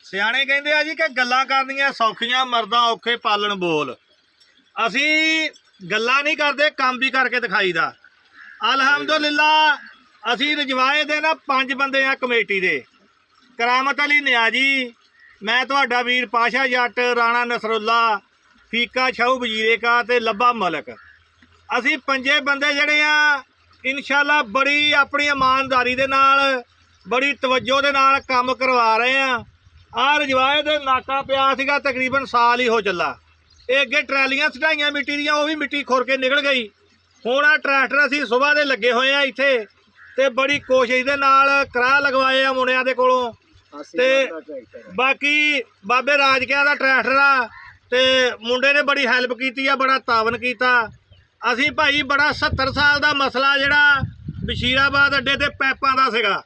ਸਿਆਣੇ ਕਹਿੰਦੇ ਆ ਜੀ ਕਿ ਗੱਲਾਂ ਕਰਨੀਆਂ ਸੌਖੀਆਂ ਮਰਦਾਂ ਔਖੇ ਪਾਲਣ ਬੋਲ। ਅਸੀਂ ਗੱਲਾਂ ਨਹੀਂ ਕਰਦੇ, ਕੰਮ ਵੀ ਕਰਕੇ ਦਿਖਾਈਦਾ। ਅਲਹਮਦੁਲਿਲਾ ਅਸੀਂ ਰਜਵਾਏ ਦੇ ਨਾ 5 ਬੰਦੇ ਆ ਕਮੇਟੀ ਦੇ। ਕਰਾਮਤ ਅਲੀ ਨਿਆਜੀ, ਮੈਂ ਤੁਹਾਡਾ ਵੀਰ ਪਾਸ਼ਾ ਜੱਟ, ਰਾਣਾ ਨਸਰੁੱਲਾ, ਫੀਕਾ ਸ਼ਾਹੂ ਵਜ਼ੀਰੇ ਕਾ ਤੇ ਲੱਭਾ ਮਲਕ। ਅਸੀਂ 5 ਬੰਦੇ ਜਿਹੜੇ ਆ ਇਨਸ਼ਾਅੱਲਾ ਬੜੀ ਆਪਣੀ ਇਮਾਨਦਾਰੀ ਦੇ ਨਾਲ, ਬੜੀ ਤਵੱਜੋ ਦੇ ਨਾਲ ਕੰਮ ਕਰਵਾ ਰਹੇ ਆ। ਆਹ ਰਜਵਾਏ ਦੇ ਨਾਕਾ ਪਿਆ ਸੀਗਾ ਤਕਰੀਬਨ ਸਾਲ ਹੀ ਹੋ ਚੱਲਾ। ਇਹ ਅੱਗੇ ਟਰਾਲੀਆਂ ਸਟਾਈਆਂ ਮਿੱਟੀ ਦੀਆਂ, ਉਹ ਵੀ ਮਿੱਟੀ ਖੁਰ ਕੇ ਨਿਕਲ ਗਈ। ਹੁਣ ਆ ਟਰੈਕਟਰ ਅਸੀਂ ਸੁਬਾਹ ਦੇ ਲੱਗੇ ਹੋਏ ਆ ਇੱਥੇ, ਤੇ ਬੜੀ ਕੋਸ਼ਿਸ਼ ਦੇ ਨਾਲ ਕਰਾਹ ਲਗਵਾਏ ਆ ਮੁੰਡਿਆਂ ਦੇ ਕੋਲੋਂ। ਤੇ ਬਾਕੀ ਬਾਬੇ ਰਾਜਕਿਆਂ ਦਾ ਟਰੈਕਟਰ ਆ, ਤੇ ਮੁੰਡੇ ਨੇ ਬੜੀ ਹੈਲਪ ਕੀਤੀ ਆ, ਬੜਾ ਤਾਵਨ ਕੀਤਾ। ਅਸੀਂ ਭਾਈ ਬੜਾ 70 ਸਾਲ ਦਾ ਮਸਲਾ ਜਿਹੜਾ ਬਸ਼ੀਰਾਬਾਦ ਅੱਡੇ ਤੇ ਪੈਪਾਂ ਦਾ ਸੀਗਾ,